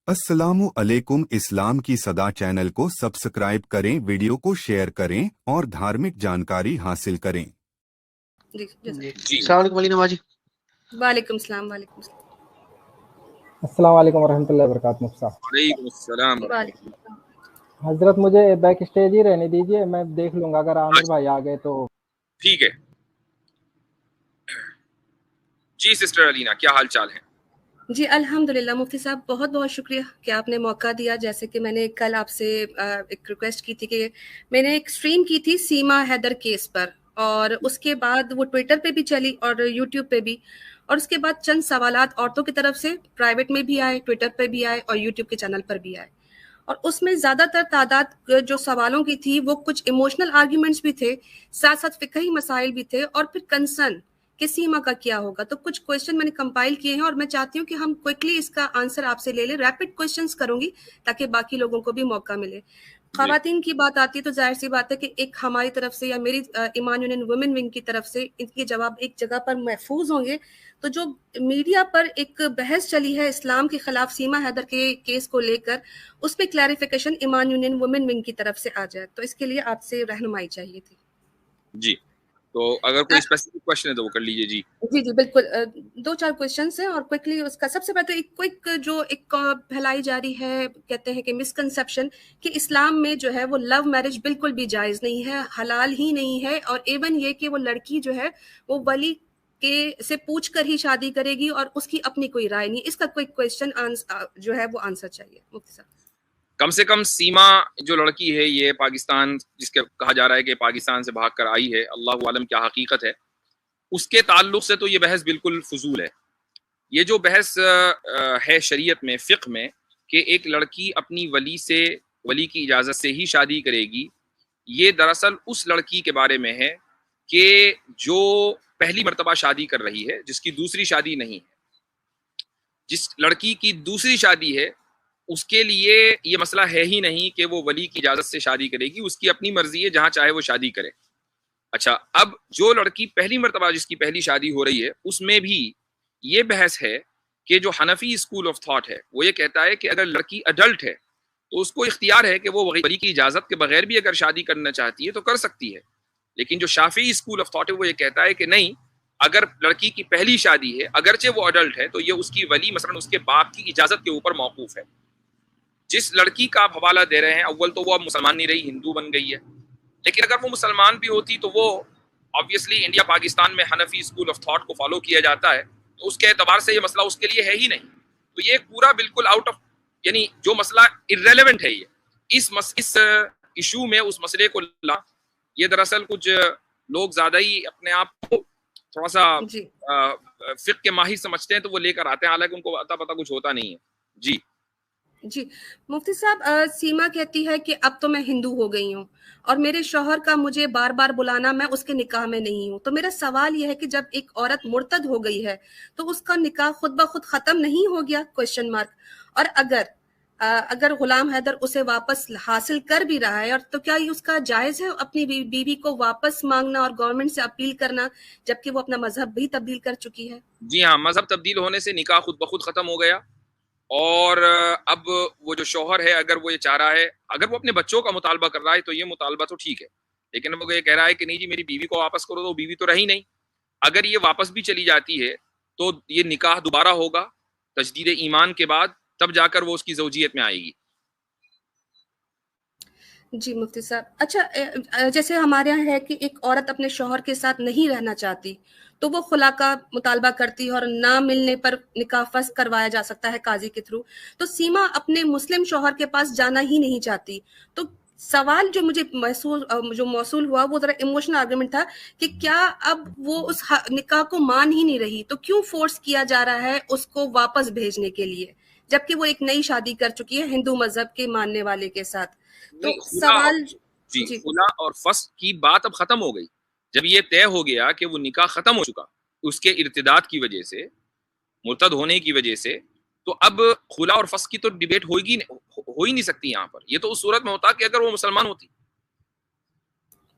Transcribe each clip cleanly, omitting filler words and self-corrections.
अस्सलामु अलैकुम। इस्लाम की सदा चैनल को सब्सक्राइब करें, वीडियो को शेयर करें और धार्मिक जानकारी हासिल करें। जी अस्सलाम वालेकुम अली नवाजी। वालेकुम सलाम। वालेकुम सलाम। अस्सलाम वालेकुम रहमतुल्लाहि व बरकातुहू। मुफ्ती साहब वालेकुम अस्सलाम। वालेकुम सलाम। हजरत मुझे बैक स्टेज ही रहने दीजिए, मैं देख लूंगा, अगर आमिर भाई आ गए तो ठीक है जी। सिस्टर अलीना, क्या हाल चाल है? जी अल्हम्दुलिल्लाह मुफ्ती साहब, बहुत बहुत शुक्रिया कि आपने मौका दिया। जैसे कि मैंने कल आपसे एक रिक्वेस्ट की थी कि मैंने एक स्ट्रीम की थी सीमा हैदर केस पर, और उसके बाद वो ट्विटर पे भी चली और यूट्यूब पे भी, और उसके बाद चंद सवालात औरतों की तरफ से प्राइवेट में भी आए, ट्विटर पे भी आए और यूट्यूब के चैनल पर भी आए। और उसमें ज़्यादातर तादाद जो सवालों की थी वो कुछ इमोशनल आर्ग्यूमेंट्स भी थे, साथ साथ फिकही मसाइल भी थे, और फिर कंसर्न कि सीमा का क्या होगा। तो कुछ क्वेश्चन मैंने कंपाइल किए हैं और मैं चाहती हूँ कि हम क्विकली इसका आंसर आपसे ले लें। रैपिड क्वेश्चंस करूंगी ताकि बाकी लोगों को भी मौका मिले। खवातीन की बात आती है तो जाहिर सी बात है कि एक हमारी तरफ से या मेरी ईमान यूनियन वुमेन विंग की तरफ से इनके जवाब एक जगह पर महफूज होंगे। तो जो मीडिया पर एक बहस चली है इस्लाम के खिलाफ सीमा हैदर के केस को लेकर, उस पर क्लैरिफिकेशन ईमान यूनियन वुमेन विंग की तरफ से आ जाए, तो इसके लिए आपसे रहनुमाई चाहिए थी। जी, तो अगर कोई स्पेसिफिक क्वेश्चन है तो वो कर लीजिए। जी जी जी बिल्कुल। दो चार क्वेश्चंस हैं और क्विकली उसका सबसे पहले तो एक क्विक जो एक फैलाई जा रही है, कहते हैं कि मिसकंसेप्शन कि इस्लाम में जो है वो लव मैरिज बिल्कुल भी जायज़ नहीं है, हलाल ही नहीं है, और इवन ये कि वो लड़की जो है वो वली के से पूछ कर ही शादी करेगी और उसकी अपनी कोई राय नहीं। इसका क्विक क्वेश्चन जो है वो आंसर चाहिए मुफ्ती साहब। कम से कम सीमा जो लड़की है ये पाकिस्तान, जिसके कहा जा रहा है कि पाकिस्तान से भाग कर आई है, अल्लाह आलम क्या हकीकत है, उसके ताल्लुक से तो ये बहस बिल्कुल फजूल है। ये जो बहस है शरीयत में, फ़िक़्ह में, कि एक लड़की अपनी वली की इजाज़त से ही शादी करेगी, ये दरअसल उस लड़की के बारे में है कि जो पहली मर्तबा शादी कर रही है, जिसकी दूसरी शादी नहीं है। जिस लड़की की दूसरी शादी है उसके लिए ये मसला है ही नहीं कि वो वली की इजाज़त से शादी करेगी, उसकी अपनी मर्जी है, जहाँ चाहे वो शादी करे। अच्छा, अब जो लड़की पहली मर्तबा जिसकी पहली शादी हो रही है, उसमें भी ये बहस है कि जो हनफी स्कूल ऑफ थॉट है वो ये कहता है कि अगर लड़की अडल्ट है तो उसको इख्तियार है कि वो वली की इजाज़त के बगैर भी अगर शादी करना चाहती है तो कर सकती है। लेकिन जो शाफी स्कूल ऑफ थॉट है वो ये कहता है कि नहीं, अगर लड़की की पहली शादी है, अगरचे वो अडल्ट है, तो ये उसकी वली मसलन उसके बाप की इजाज़त के ऊपर मौकूफ है। जिस लड़की का आप हवाला दे रहे हैं, अव्वल तो वो अब मुसलमान नहीं रही, हिंदू बन गई है, लेकिन अगर वो मुसलमान भी होती तो वो ऑब्वियसली इंडिया पाकिस्तान में हनफी स्कूल ऑफ थॉट को फॉलो किया जाता है, तो उसके एतबार से ये मसला उसके लिए है ही नहीं। तो ये पूरा बिल्कुल आउट ऑफ, यानी जो मसला इर्रेलेवेंट है, ये इस इशू में उस मसले को ला, ये दरअसल कुछ लोग ज्यादा ही अपने आप को थोड़ा सा फिक्र के माहिर समझते हैं तो वो लेकर आते हैं, हालांकि उनको अता पता कुछ होता नहीं है। जी जी मुफ्ती साहब, सीमा कहती है कि अब तो मैं हिंदू हो गई हूँ और मेरे शौहर का मुझे बार बार बुलाना, मैं उसके निकाह में नहीं हूँ। तो मेरा सवाल यह है कि जब एक औरत मुर्तद हो गई है तो उसका निकाह खुद ब खुद खत्म नहीं हो गया? Question mark. और अगर गुलाम हैदर उसे वापस हासिल कर भी रहा है, और तो क्या ये उसका जायज है अपनी बीवी को वापस मांगना और गवर्नमेंट से अपील करना, जबकि वो अपना मजहब भी तब्दील कर चुकी है? जी हाँ, मजहब तब्दील होने से निकाह खुद ब खुद खत्म हो गया। और अब वो जो शौहर है, अगर वो ये चाह रहा है, अगर वो अपने बच्चों का मुतालबा कर रहा है तो ये मुतालबा तो ठीक है, लेकिन वो ये कह रहा है कि नहीं जी मेरी बीवी को वापस करो, तो बीवी तो रही नहीं। अगर ये वापस भी चली जाती है तो ये निकाह दोबारा होगा तजदीद ईमान के बाद, तब जाकर वो उसकी ज़ौजियत में आएगी। जी मुफ्ती साहब, अच्छा जैसे हमारे यहाँ है कि एक औरत अपने शौहर के साथ नहीं रहना चाहती तो वो खुला का मुतालबा करती है और ना मिलने पर निकाह फस करवाया जा सकता है काजी के थ्रू। तो सीमा अपने मुस्लिम शौहर के पास जाना ही नहीं चाहती। तो सवाल जो मुझे मौसूल हुआ वो जरा इमोशनल आर्गुमेंट था कि क्या अब वो उस निकाह को मान ही नहीं रही, तो क्यों फोर्स किया जा रहा है उसको वापस भेजने के लिए, जबकि वो एक नई शादी कर चुकी है हिंदू मजहब के मानने वाले के साथ। तो सवाल जी, खुला और फस्क की बात अब खत्म हो गई। जब ये तय हो गया कि वो निकाह खत्म हो चुका उसके इर्तिदाद की वजह से, मुर्तद होने की वजह से, तो अब खुला और फस्क की तो डिबेट हो ही नहीं सकती यहाँ पर। ये तो उस सूरत में होता कि अगर वो मुसलमान होती।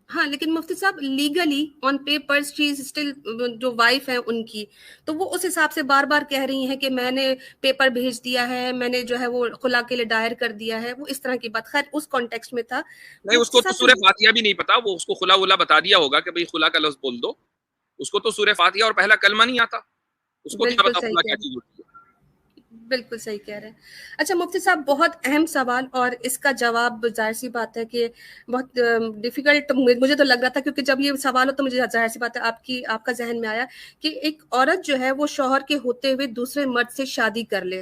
हाँ, लेकिन मुफ्ती साहब legally on papers she is still, जो वाइफ है उनकी, तो वो उस हिसाब से बार बार कह रही हैं कि मैंने पेपर भेज दिया है, मैंने जो है वो खुला के लिए दायर कर दिया है, वो इस तरह की बात, खैर उस कॉन्टेक्स्ट में था नहीं, मुफ्ती उसको तो साहब। सूरह फातिहा भी नहीं पता, वो उसको खुला वुला बता दिया होगा कि भाई खुला का लफ्ज बोल दो, उसको तो सूरह फातिहा और पहला कलमा नहीं आता, उसको क्या बिल्कुल पता सही खुला कह क्या रहे चीज होती है। बिल्कुल सही कह रहे हैं। अच्छा मुफ्ती साहब, बहुत अहम सवाल, और इसका जवाब जाहिर सी बात है कि बहुत डिफिकल्ट मुझे तो लग रहा था, क्योंकि जब ये सवाल हो तो मुझे जाहिर सी बात है आपका जहन में आया कि एक औरत जो है वो शौहर के होते हुए दूसरे मर्द से शादी कर ले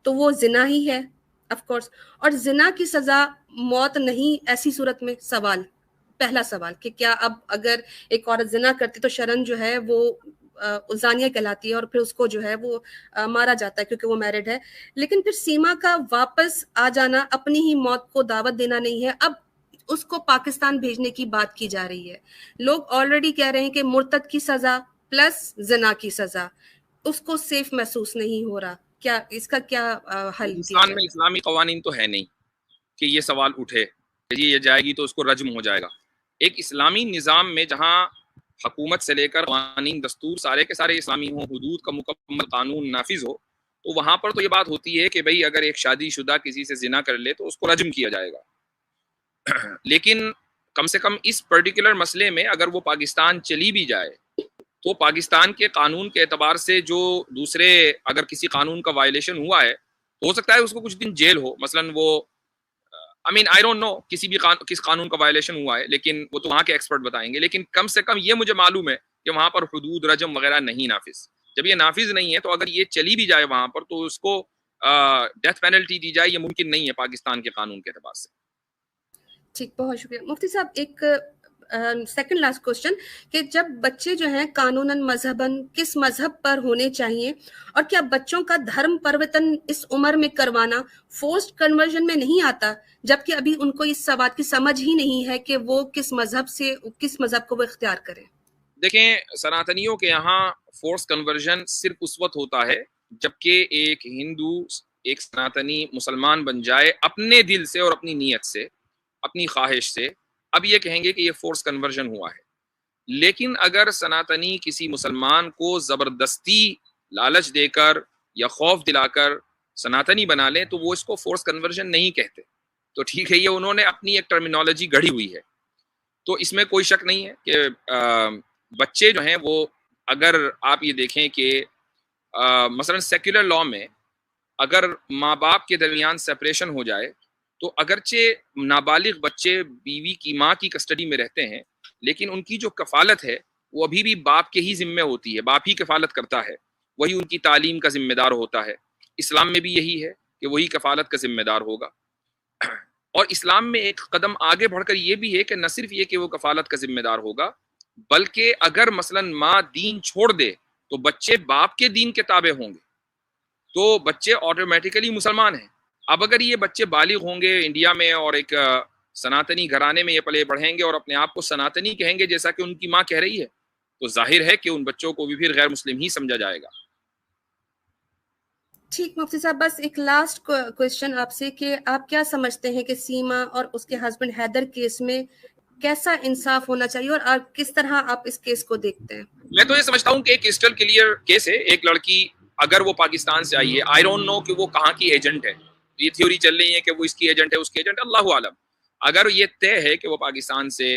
तो वो जिना ही है ऑफ कोर्स, और जिना की सजा मौत नहीं, ऐसी सूरत में सवाल, पहला सवाल कि क्या अब अगर एक औरत जिना करती तो शरन जो है वो जानिया कहलाती है, और फिर उसको जो है वो मारा जाता है क्योंकि वो मैरिड है। लेकिन फिर सीमा का वापस आ जाना, अपनी ही मौत को दावत देना नहीं है, अब उसको पाकिस्तान भेजने की बात की जा रही है। लोग ऑलरेडी कह रहे हैं कि मुर्तद की सजा प्लस जिना की सजा, उसको सेफ महसूस नहीं हो रहा, क्या इसका क्या हल किया पाकिस्तान जाए? में इस्लामी कवानीन तो है नहीं कि ये सवाल उठे कि ये जाएगी तो उसको रज्म हो जाएगा। एक इस्लामी निज़ाम में जहाँ हुकूमत से लेकर कानून दस्तूर सारे के सारे इस्लामी हो, हुदूद का मुकम्मल कानून नाफिज हो, तो वहाँ पर तो ये बात होती है कि भाई अगर एक शादीशुदा किसी से जिना कर ले तो उसको रज्म किया जाएगा। लेकिन कम से कम इस पर्टिकुलर मसले में अगर वो पाकिस्तान चली भी जाए तो पाकिस्तान के कानून के एतबार से जो दूसरे अगर किसी कानून का वायलेशन हुआ है तो हो सकता है उसको कुछ दिन जेल हो, मसलन वो आई डोंट नो किस कानून का वायलेशन हुआ है, लेकिन वो तो वहाँ के एक्सपर्ट बताएंगे। लेकिन कम से कम ये मुझे मालूम है कि वहाँ पर हुदूद रजम वगैरह नहीं नाफिज। जब ये नाफिज नहीं है तो अगर ये चली भी जाए वहाँ पर तो उसको डेथ पेनल्टी दी जाए, ये मुमकिन नहीं है पाकिस्तान के कानून के एतबार से। ठीक, बहुत शुक्रिया मुफ्ती साहब। एक सेकंड लास्ट क्वेश्चन कि जब बच्चे जो हैं कानूनन मजहबन किस मजहब पर होने चाहिए, और क्या बच्चों का धर्म परिवर्तन इस उम्र में करवाना फोर्स्ड कन्वर्जन में नहीं आता, जबकि अभी उनको इस बात की समझ ही नहीं है कि वो किस मजहब को वो इख्तियार करें? देखें, सनातनियों के यहाँ फोर्स कन्वर्जन सिर्फ उस वक्त होता है जबकि एक हिंदू एक सनातनी मुसलमान बन जाए अपने दिल से और अपनी नीयत से, अपनी ख्वाहिश से, अब ये कहेंगे कि ये फोर्स कन्वर्जन हुआ है। लेकिन अगर सनातनी किसी मुसलमान को ज़बरदस्ती लालच देकर या खौफ दिलाकर सनातनी बना ले तो वो इसको फोर्स कन्वर्जन नहीं कहते। तो ठीक है, ये उन्होंने अपनी एक टर्मिनोलॉजी गढ़ी हुई है, तो इसमें कोई शक नहीं है कि बच्चे जो हैं वो, अगर आप ये देखें कि मसलन सेक्युलर लॉ में अगर माँ बाप के दरमियान सेपरेशन हो जाए तो अगरचे नाबालिग बच्चे बीवी की माँ की कस्टडी में रहते हैं, लेकिन उनकी जो कफालत है वो अभी भी बाप के ही जिम्मे होती है, बाप ही कफालत करता है, वही उनकी तालीम का जिम्मेदार होता है। इस्लाम में भी यही है कि वही कफालत का जिम्मेदार होगा। और इस्लाम में एक कदम आगे बढ़कर ये भी है कि न सिर्फ ये कि वो कफालत का जिम्मेदार होगा, बल्कि अगर मसलन माँ दीन छोड़ दे तो बच्चे बाप के दीन के ताबे होंगे, तो बच्चे ऑटोमेटिकली मुसलमान हैं। अब अगर ये बच्चे बालिग होंगे इंडिया में और एक सनातनी घराने में ये पले बढ़ेंगे और अपने आप को सनातनी कहेंगे जैसा कि उनकी माँ कह रही है, तो जाहिर है कि उन बच्चों को भी फिर गैर मुस्लिम ही समझा जाएगा। ठीक मुफ्ती साहब, बस एक लास्ट क्वेश्चन आपसे कि आप क्या समझते हैं कि सीमा और उसके हस्बैंड हैदर केस में कैसा इंसाफ होना चाहिए, और आप किस तरह आप इस केस को देखते हैं? मैं तो ये समझता हूँ कि एक क्रिस्टल क्लियर केस है। एक लड़की अगर वो पाकिस्तान से आई है, आई डोंट नो कि वो कहाँ की एजेंट है, ये थ्योरी चल रही है कि वो इसकी एजेंट है उसकी एजेंट, अल्लाह आलम। अगर ये तय है कि वो पाकिस्तान से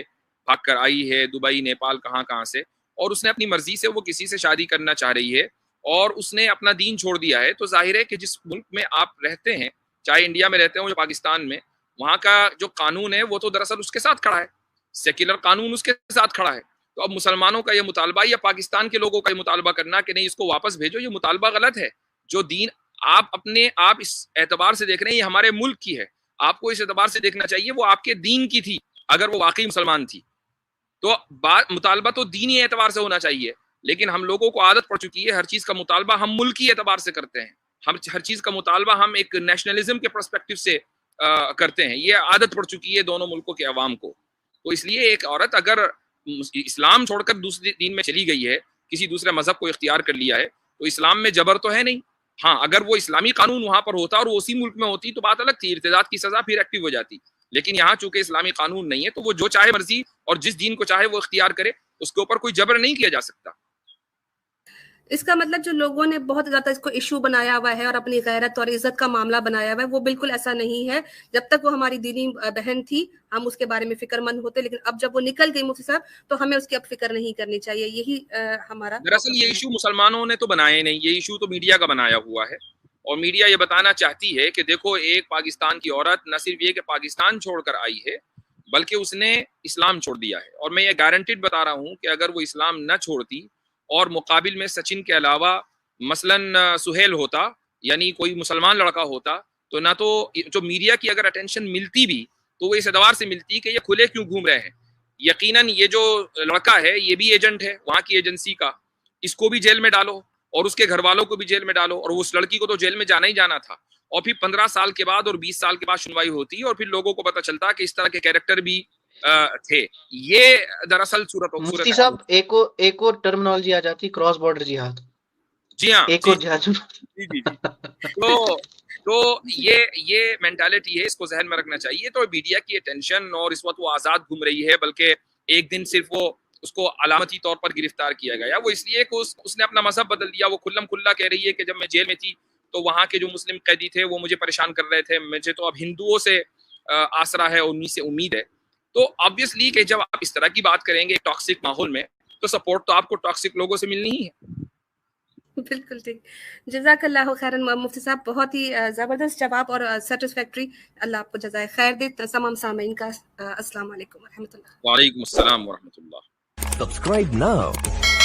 भाग कर आई है, दुबई नेपाल कहाँ से, और उसने अपनी मर्जी से वो किसी से शादी करना चाह रही है और उसने अपना दीन छोड़ दिया है, तो जाहिर है कि जिस मुल्क में आप रहते हैं, चाहे इंडिया में रहते हो या पाकिस्तान में, वहाँ का जो कानून है वो तो दरअसल उसके साथ खड़ा है, सेक्युलर कानून उसके साथ खड़ा है। तो अब मुसलमानों का ये मुतालबा या पाकिस्तान के लोगों का ये मुतालबा करना कि नहीं इसको वापस भेजो, ये मुतालबा गलत है। जो दीन आप इस एतबार से देख रहे हैं ये हमारे मुल्क की है, आपको इस एतबार से देखना चाहिए वो आपके दीन की थी, अगर वो वाकई मुसलमान थी तो मुतालबा तो दीनी एतबार से होना चाहिए। लेकिन हम लोगों को आदत पड़ चुकी है हर चीज का मुतालबा हम मुल्की एतबार से करते हैं, हम हर चीज का मुतालबा हम एक नेशनलिज्म के पर्सपेक्टिव से करते हैं, ये आदत पड़ चुकी है दोनों मुल्कों के अवाम को। तो इसलिए एक औरत अगर इस्लाम छोड़कर दूसरे दीन में चली गई है, किसी दूसरे मजहब को इख्तियार कर लिया है, तो इस्लाम में जबर तो है नहीं। हाँ, अगर वो इस्लामी कानून वहां पर होता और वो उसी मुल्क में होती तो बात अलग थी, इर्तिदाद की सजा फिर एक्टिव हो जाती। لیکن یہاں چونکہ اسلامی قانون نہیں ہے تو وہ جو چاہے مرضی اور جس دین کو چاہے وہ اختیار کرے، اس کے اوپر کوئی جبر نہیں کیا جا سکتا۔ اس کا مطلب جو لوگوں نے بہت زیادہ اس کو ایشو بنایا ہوا ہے اور اپنی غیرت اور عزت کا معاملہ بنایا ہوا ہے، وہ بالکل ایسا نہیں ہے۔ جب تک وہ ہماری دینی بہن تھی ہم اس کے بارے میں فکر مند ہوتے، لیکن اب جب وہ نکل گئی مفتی صاحب تو ہمیں اس کی اب فکر نہیں کرنی چاہیے۔ یہی ہمارا دراصل یہ ایشو مسلمانوں نے تو بنائے نہیں، یہ ایشو تو میڈیا کا بنایا ہوا ہے، اور میڈیا یہ بتانا چاہتی ہے کہ دیکھو ایک پاکستان کی عورت نہ صرف یہ کہ پاکستان چھوڑ کر آئی ہے بلکہ اس نے اسلام چھوڑ دیا ہے، اور میں یہ گارنٹیڈ بتا رہا ہوں کہ اگر وہ اسلام نہ چھوڑتی اور مقابل میں سچن کے علاوہ مثلاً سہیل ہوتا، یعنی کوئی مسلمان لڑکا ہوتا، تو نہ تو جو میڈیا کی اگر اٹینشن ملتی بھی تو وہ اس اعتبار سے ملتی کہ یہ کھلے کیوں گھوم رہے ہیں۔ یقیناً یہ جو لڑکا ہے یہ بھی ایجنٹ ہے وہاں کی ایجنسی کا، اس کو بھی جیل میں ڈالو اور اس کے گھر والوں کو بھی جیل میں ڈالو، اور اس لڑکی کو تو جیل میں جانا ہی جانا تھا، اور پھر 15 سال کے بعد اور 20 سال کے بعد سنوائی ہوتی اور پھر لوگوں کو پتہ چلتا کہ اس طرح کے کیریکٹر بھی تھے۔ یہ دراصل مفتی صاحب ایک اور ٹرمنالوجی آ جاتی، کراس بارڈر جہاد۔ جی ہاں، ایک اور جہاد۔ جی تو یہ مینٹالٹی ہے، اس کو ذہن میں رکھنا چاہیے۔ تو میڈیا کی اٹینشن، اور اس وقت وہ آزاد گھوم رہی ہے، بلکہ ایک دن صرف وہ اس کو علامتی طور پر گرفتار کیا گیا، وہ اس لیے کہ اس نے اپنا مذہب بدل دیا۔ وہ کھلم کھلا کہہ رہی ہے کہ جب میں جیل میں تھی تو وہاں کے جو مسلم قیدی تھے وہ مجھے پریشان کر رہے تھے، مجھے تو اب ہندوؤں سے آسرا ہے، انہی سے امید ہے۔ تو آبویسلی کہ جب آپ اس طرح کی بات کریں گے ٹاکسک ماحول میں تو سپورٹ تو آپ کو ٹاکسک لوگوں سے ملنی ہی ہے۔ بالکل ٹھیک، جزاک اللہ خیراً مفتی صاحب، بہت ہی زبردست جواب اور سیٹسفیکٹری۔ اللہ آپ کو جزائے خیر دے۔ تمام سامعین کا السلام علیکم ورحمۃ اللہ۔ وعلیکم السلام ورحمۃ اللہ۔ Subscribe now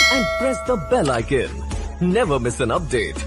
and press the bell icon. Never miss an update.